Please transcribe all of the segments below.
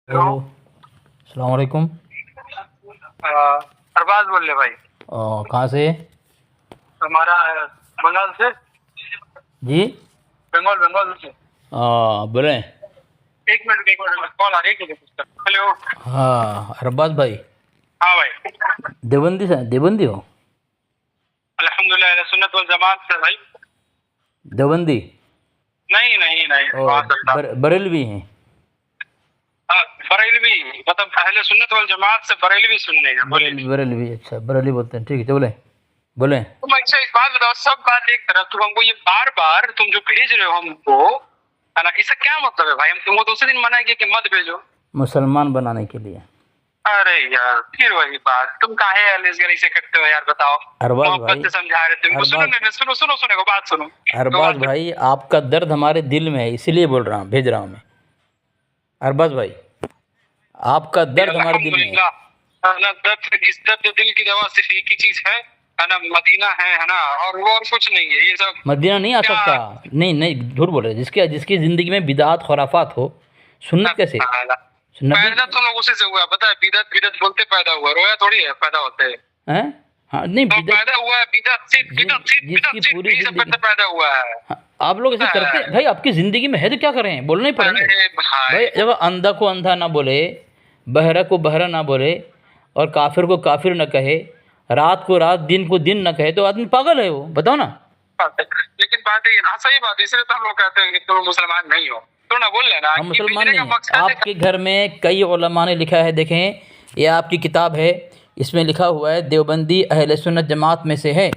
Hello. Hello. अस्सलाम वालेकुम। अरबाज बोल रहे भाई। कहाँ से? हमारा बंगाल से। जी। बंगाल बंगाल से। बोलें। एक मिनट कॉल आ रही है। हेलो। हाँ, अरबाज भाई हाँ भाई। देवबंदी से देवबंदी हो? अल्हम्दुलिल्लाह अहले सुन्नत वल जमात से भाई। देवबंदी नहीं नहीं नहीं और बात करता। बरेलवी हैं? बरेलवी मतलब अहले सुन्नत वल जमात से बरेलवी सुनने हैं। बोलिए। बरेलवी, अच्छा बरेलवी बोलते हैं, ठीक है। तो बोलें। तुम अच्छा एक बात बताओ, सब बात एक तरफ, तुम हमको ये बार बार तुम जो भेज रहे हो हमको, है ना, इसका क्या मतलब है भाई? हम तुमको तो उसी दिन मना किया कि मत भेजो। मुसलमान बनाने के लिए। अरे यार फिर वही बात, तुम काहे अलग से करते हो यार? बताओ। अरबाज मोहब्बत भाई, से समझा रहे थे। सुनो अरबाज नहीं, सुनो सुनो सुनो को बात सुनो। अरबाज भाई, आपका दर्द हमारे दिल में है, इसीलिए बोल रहा हूँ, भेज रहा हूँ मैं। अरबाज भाई, आपका दर्द हमारे दिल में है। अल्हम्दुलिल्लाह, ना दर्द, इस दर्द दिल की दवा सिर्फ एक ही चीज है ना, मदीना है ना, और वो और कुछ नहीं है। ये सब मदीना नहीं आ क्या? सकता। नहीं नहीं, झूठ बोल रहे हैं। जिसकी ज़िंदगी में बिदात खुराफात हो, सुन्नत कैसे? नबी पैदा तुम लोग उसी से हुआ है, पता है? बिदत बिदत बोलते पैदा हुआ, रोया थोड़ी है पैदा होते हैं। हैं? हाँ, नहीं तो बिदत पैदा हुआ है बिदत से, बिदत से, बिदत जिसकी से, पूरी यही सब ज़िंदगी। करते पैदा हुआ है। हाँ, आप लोग ऐसे करते हैं भाई, आपकी ज़िंदगी में है तो क्या करें, बोलना ही पड़ेंगे अरे भाई, भाई। जब अंधा को अंधा ना बोले, बहरा को बहरा ना बोले, और काफिर को काफिर न कहे, रात को रात, दिन को दिन न कहे, तो आदमी पागल है वो, बताओ ना। लेकिन बात है ना, सही बात है। इसलिए तो हम लोग कहते हैं कि तुम मुसलमान नहीं हो। तो ना बोल लेना हम कि मुसलमान भेजने नहीं का हैं। मकसद है। आपके घर में कई उलमा ने लिखा है, देखें, ये आपकी किताब है, इसमें लिखा हुआ है देवबंदी अहले सुन्नत जमात में से है,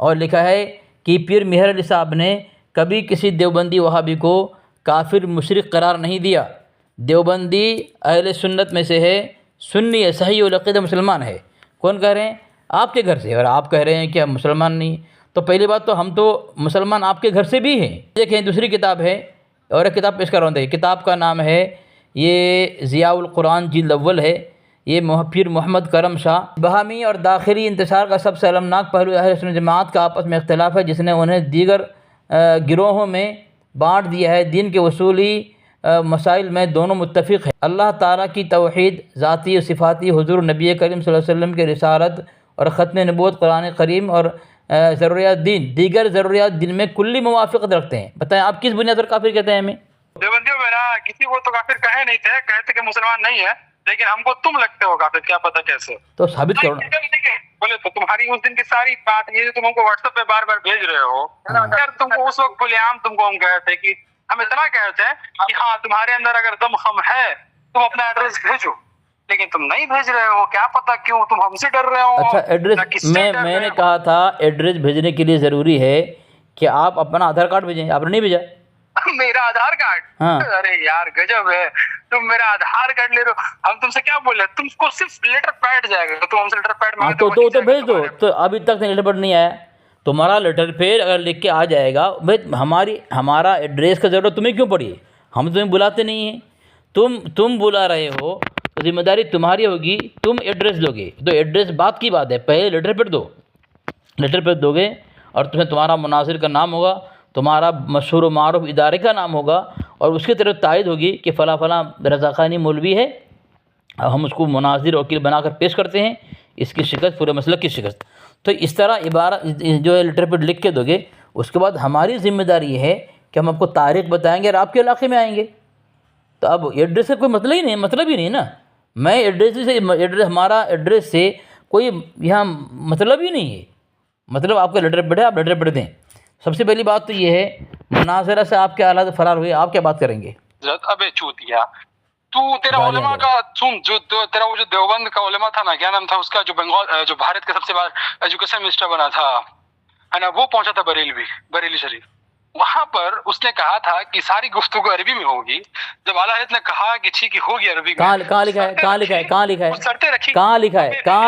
और लिखा है कि पीर मेहर अली साहब ने कभी किसी देवबंदी वहाबी को काफिर मुशरिक करार नहीं दिया। देवबंदी अहले सुन्नत में से है, सुन्नी है, सही उल अक़ीदा मुसलमान है। कौन कह रहे हैं? आपके घर से। और आप कह रहे हैं कि हम मुसलमान नहीं। तो पहली बात तो हम तो मुसलमान आपके घर से भी हैं। देखें, दूसरी किताब है, और एक किताब पेश कर रहा हूँ। देखिए, किताब का नाम है, ये ज़ियाउल कुरान जिल्द अव्वल है। ये पीर मोहम्मद करम शाह। बहामी और दाखिली इंतशार का सबसे अलमनाक पहलू अहले सुन्नत जमात का आपस में इख्तिलाफ है, जिसने उन्हें दीगर गिरोहों में बांट दिया है। दीन के वसूली मसाइल में दोनों मुत्तफ़िक़ हैं। अल्लाह ताला की तौहीद, ज़ाती और सिफ़ाती, हुज़ूर नबी करीम सल्लल्लाहु अलैहि वसल्लम के रिसालत और ख़त्म नबूवत, कुरान करीम और ज़रूरियात दीन, दीगर ज़रूरियात दिन में कुल्ली मुवाफ़क़त रखते हैं। बताएं, आप किस बुनियाद पर काफिर कहते हैं हमें? देवबंदियों में ना किसी को तो काफिर कहे नहीं थे, कहते कि मुसलमान नहीं है, लेकिन हमको तुम लगते हो काफिर, क्या पता कैसे। तो साबित करो ना। बोले तो तुम्हारी उस दिन की सारी बात, ये जो तुम हमको व्हाट्सएप पे बार बार भेज रहे हो, है ना, यार तुमको उस वक्त खुलेआम तुमको हम कहे थे कि हम इतना कहते हैं कि हाँ तुम्हारे अंदर अगर दम खम है, तुम अपना एड्रेस भेजो, लेकिन तुम नहीं भेज रहे हो। क्या पता क्यों? तुम हमसे डर रहे हो? अच्छा, एड्रेस मैंने कहा था, एड्रेस भेजने के लिए ज़रूरी है कि आप अपना आधार कार्ड भेजें। आपने नहीं भेजा। मेरा आधार कार्ड? हाँ। अरे यार गजब है, तुम मेरा आधार कार्ड ले रहे हो। हम तुमसे क्या बोले? तुमको सिर्फ लेटर पैड जाएगा, तुम हमसे लेटर पैड हाँ, मांगते तो भेज दो। तो अभी तक लेटर पर नहीं आया तुम्हारा। लेटर पे अगर लिख के आ जाएगा भाई, हमारा एड्रेस का ज़रूरत तुम्हें क्यों पड़ी? हम तुम्हें बुलाते नहीं हैं। तुम बुला रहे हो तो जिम्मेदारी तुम्हारी होगी, तुम एड्रेस दोगे। तो एड्रेस बात की बात है, पहले लेटर पर दो। लेटर पर दोगे और तुम्हें तुम्हारा मुनासिर का नाम होगा, तुम्हारा मशहूर मारूफ इदारे का नाम होगा, और उसकी तरफ तायद होगी कि फ़ला फ़ला रज़ाख़ानी मौलवी है, हम उसको मुनाजिर वकील बनाकर पेश करते हैं, इसकी शिकस्त पूरे मसलक की शिकस्त। तो इस तरह इबारत जो है लेटर पर लिख के दोगे। उसके बाद हमारी ज़िम्मेदारी है कि हम आपको तारीख़ बताएंगे और आपके इलाके में आएंगे। तो अब एड्रेस से कोई मतलब ही नहीं, मतलब ही नहीं ना। मैं हमारा एड्रेस से कोई यहाँ मतलब ही नहीं है। मतलब आपका लेटर पढ़े, आप लेटर पढ़ दें। सबसे पहली बात तो ये है, मुनाज़रा से आपके हालात फ़रार हुए, आप क्या बात करेंगे? अबे चूतिया, तू तेरा उलेमा का सुन, जो तेरा वो जो देवबंद का उलेमा था ना, क्या नाम था उसका, जो बंगाल, जो भारत का सबसे बड़ा एजुकेशन मिनिस्टर बना था, है ना, वो पहुंचा था बरेली शरीफ। वहां पर उसने कहा था कि सारी गुफ्तगू अरबी में होगी। जब आला हज़रत ने कहा कि ठीक होगी अरबी में, कहाँ लिखा है? कहाँ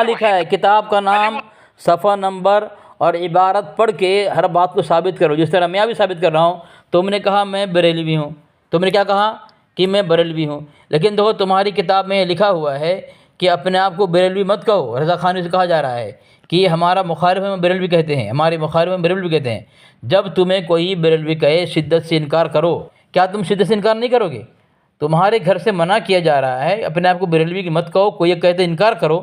लिखा है? किताब का नाम, सफ़ा नंबर और इबारत पढ़ के हर बात को साबित करो। जिस तरह मैं भी साबित कर रहा हूँ। तुमने कहा मैं बरेलवी हूँ, तुमने क्या कहा कि मैं बरेलवी हूँ, लेकिन देखो तुम्हारी किताब में लिखा हुआ है कि अपने आप को बरेलवी मत कहो। रज़ा खानी से कहा जा रहा है कि हमारा मुखालिफ में बरेलवी कहते हैं, हमारे मुखालिफ में बरेलवी कहते हैं। जब तुम्हें कोई बरेलवी कहे, शिद्दत से इनकार करो। क्या तुम शिद्दत से इनकार नहीं करोगे? تمہارے گھر سے منع کیا جا رہا ہے اپنے آپ کو بریلوی کی مت کہو، کوئی یہ کہتے انکار کرو،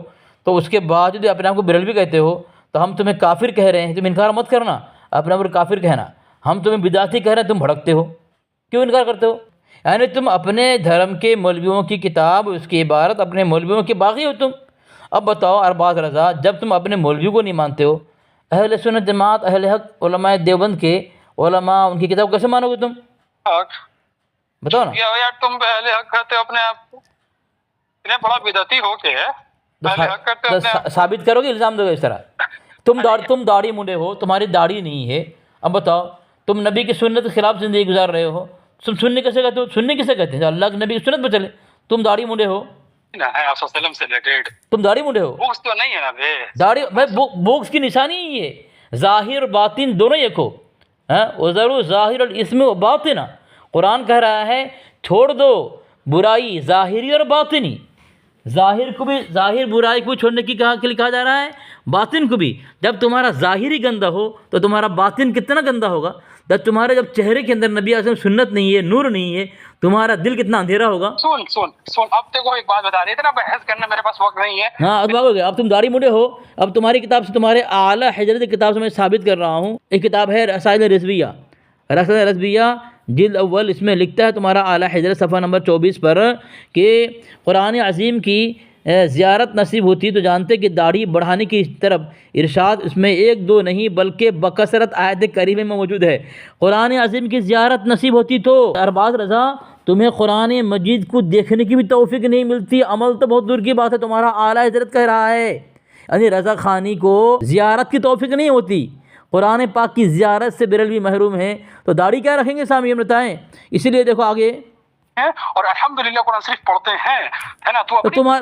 تو اس کے باوجود اپنے آپ کو بریلوی کہتے ہو، تو ہم تمہیں کافر کہہ رہے ہیں، تم انکار مت کرنا، اپنے آپ کو کافر کہنا، ہم تمہیں بدعتی کہہ رہے ہیں، تم بھڑکتے ہو، کیوں انکار کرتے ہو؟ یعنی تم اپنے دھرم کے مولویوں کی کتاب، اس کی عبارت، اپنے مولویوں کے باغی ہو تم۔ اب بتاؤ ارباز رضا، جب تم اپنے مولوی کو نہیں مانتے ہو، اہل سنت جماعت، اہل حق علماء دیوبند کے علماء، ان کی کتاب کیسے مانو گے تم؟ بتاؤ نا۔ یار تم اہل حق کہتے ہو اپنے آپ کو، اتنے بڑا بدعتی ہو کے اہل حق کہتے ہو اپنے آپ کو۔ ثابت کرو گے، الزام دو گے اس طرح؟ تم داڑھی منڈے ہو، تمہاری داڑھی نہیں ہے، اب بتاؤ تم نبی کی سنت کے خلاف زندگی گزار رہے ہو، تم سنی کیسے کہتے ہو؟ سنی کیسے کہتے ہیں؟ اللہ کے نبی کی سنت پہ چلے، تم داڑھی منڈے ہو، سے ریلیٹڈ تم داڑھی منڈے ہو، بوکس تو نہیں ہے نا بے داڑھی بھائی بوکس کی نشانی ہی ہے، ظاہر باطن دونوں ایک ہو، وہ ضرور ظاہر الاسم و باطن، قرآن کہہ رہا ہے چھوڑ دو برائی ظاہری اور باطنی، ظاہر کو بھی، ظاہر برائی کو چھوڑنے کی کے لیے کہا جا رہا ہے، باطن کو بھی۔ جب تمہارا ظاہری گندہ ہو تو تمہارا باطن کتنا گندہ ہوگا؟ جب چہرے کے اندر نبی اعظم سنت نہیں ہے، نور نہیں ہے، تمہارا دل کتنا اندھیرا ہوگا؟ سن اب دیکھو ایک بات بتا رہی تھی نا، بحث کرنا میرے پاس وقت نہیں ہے۔ ہاں اب ہو گیا، اب تم داڑھی منڈے ہو، اب تمہاری کتاب سے، تمہارے اعلیٰ حضرت کی کتاب سے میں ثابت کر رہا ہوں، ایک کتاب ہے رسائل رضویہ، رسائل رضویہ جلد اول، اس میں لکھتا ہے تمہارا اعلیٰ حضرت صفحہ نمبر 24 پر کہ قرآن عظیم کی زیارت نصیب ہوتی تو جانتے کہ داڑھی بڑھانے کی طرف ارشاد اس میں ایک دو نہیں بلکہ بکثرت آیت کریمہ میں موجود ہے۔ قرآن عظیم کی زیارت نصیب ہوتی تو ارباز رضا تمہیں قرآن مجید کو دیکھنے کی بھی توفیق نہیں ملتی، عمل تو بہت دور کی بات ہے، تمہارا اعلیٰ حضرت کہہ رہا ہے یعنی رضا خانی کو زیارت کی توفیق نہیں ہوتی، قرآن پاک کی زیارت سے بریلوی محروم ہیں، تو داڑھی کیا رکھیں گے سامنے بتائیں؟ اسی لیے دیکھو آگے، اور الحمدللہ قرآن شریف پڑھتے ہیں، ہے نا؟ تو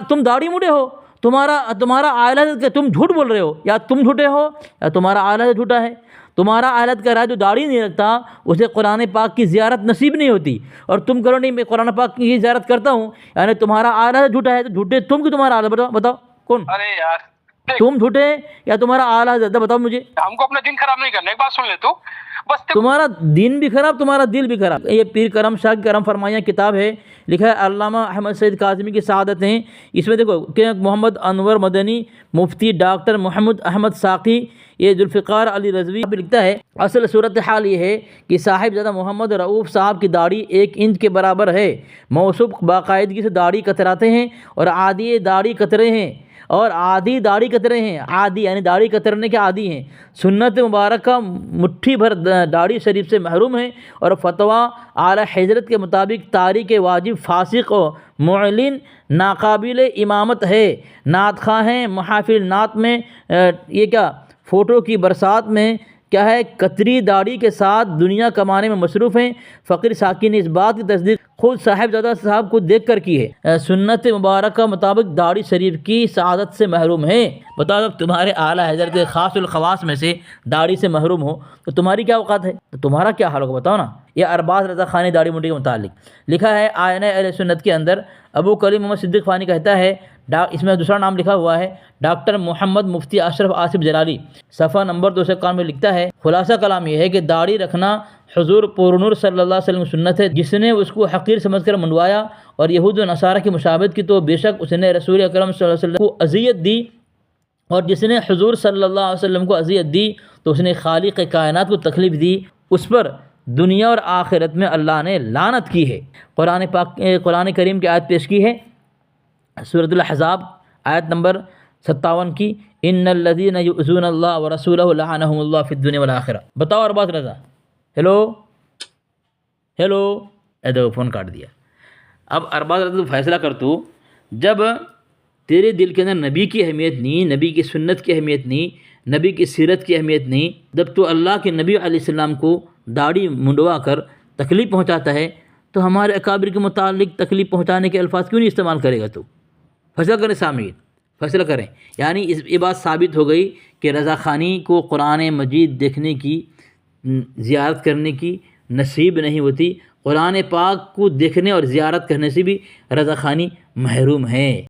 تم داڑھی موڑے ہو، تمہارا اعلیٰ حضرت، تم جھوٹ بول رہے ہو، یا تم جھوٹے ہو یا تمہارا اعلیٰ حضرت جھوٹا ہے۔ تمہارا اعلیٰ حضرت کہہ رہا ہے جو داڑھی نہیں رکھتا اسے قرآن پاک کی زیارت نصیب نہیں ہوتی، اور تم کرو نہیں میں قرآن پاک کی زیارت کرتا ہوں، یعنی تمہارا اعلیٰ حضرت جھوٹا ہے، تو جھوٹے تم کہ تمہارا اعلیٰ، بتاؤ کون؟ ارے یار تم جھوٹے یا تمہارا اعلیٰ حضرت؟ بتاؤ مجھے۔ ہم کو اپنا دین خراب نہیں کرنا، ایک بات سن لے تو بس، تمہارا دین بھی خراب، تمہارا دل بھی خراب۔ یہ پیر کرم شاہ کی کرم فرمائیاں کتاب ہے، لکھا ہے علامہ احمد سعید کاظمی کی سعادتیں، اس میں دیکھو کہ محمد انور مدنی، مفتی ڈاکٹر محمد احمد ساقی، یہ ذوالفقار علی رضوی بھی لکھتا ہے اصل صورتحال یہ ہے کہ صاحب زادہ محمد رؤوف صاحب کی داڑھی 1 انچ کے برابر ہے، موصوف باقاعدگی سے داڑھی کتراتے ہیں اور عادی داڑھی کترے ہیں، اور عادی داڑھی کترے ہیں، عادی یعنی داڑھی کترنے کے عادی ہیں، سنت مبارکہ مٹھی بھر داڑھی شریف سے محروم ہیں، اور فتویٰ اعلیٰ حضرت کے مطابق تاریک واجب فاسق و معلن ناقابل امامت ہے، نعت خواہ ہیں، محافل نعت میں یہ کیا فوٹو کی برسات میں کیا ہے کتری داڑھی کے ساتھ دنیا کمانے میں مصروف ہیں۔ فقیر ساقی نے اس بات کی تصدیق خود صاحب زادہ صاحب کو دیکھ کر کی ہے، سنت مبارکہ مطابق داڑھی شریف کی سعادت سے محروم ہیں۔ بتاؤ جب تمہارے اعلیٰ حضرت خاص الخواص میں سے داڑھی سے محروم ہو تو تمہاری کیا اوقات ہے؟ تو تمہارا کیا حال ہوگا بتاؤ نا۔ یہ ارباز رضا خانی داڑھی منڈی کے متعلق لکھا ہے آئینہ اہل سنت کے اندر، ابو کریم محمد صدیق فانی کہتا ہے، اس میں دوسرا نام لکھا ہوا ہے ڈاکٹر محمد مفتی اشرف آصف جلالی، صفحہ نمبر 291 میں لکھتا ہے، خلاصہ کلام یہ ہے کہ داڑھی رکھنا حضور پورنور صلی اللہ علیہ وسلم کی سنت ہے، جس نے اس کو حقیر سمجھ کر منڈوایا اور یہود و نصارہ کی مشابہت کی تو بے شک اس نے رسول اکرم صلی اللہ علیہ وسلم کو اذیت دی، اور جس نے حضور صلی اللہ علیہ وسلم کو اذیت دی تو اس نے خالق کائنات کو تکلیف دی، اس پر دنیا اور آخرت میں اللہ نے لعنت کی ہے۔ قرآن کریم کی آیت پیش کی ہے سورۃ الاحزاب آیت نمبر 57 کی، ان الذین یؤذون اللہ ورسولہ لعنہم اللہ فی الدنیا والآخرہ۔ بتاؤ ارباز رضا، ہیلو دیکھو فون کاٹ دیا۔ اب ارباز رضا تو فیصلہ کر تو، جب تیرے دل کے اندر نبی کی اہمیت نہیں، نبی کی سنت کی اہمیت نہیں، نبی کی سیرت کی اہمیت نہیں، جب تو اللہ کے نبی علیہ السلام کو داڑھی منڈوا کر تکلیف پہنچاتا ہے تو ہمارے اکابر کے متعلق تکلیف پہنچانے کے الفاظ کیوں نہیں استعمال کرے گا؟ تو فیصلہ کریں سامعین، فیصلہ کریں۔ یعنی یہ بات ثابت ہو گئی کہ رضا خانی کو قرآن مجید دیکھنے کی، زیارت کرنے کی نصیب نہیں ہوتی، قرآن پاک کو دیکھنے اور زیارت کرنے سے بھی رضا خانی محروم ہیں۔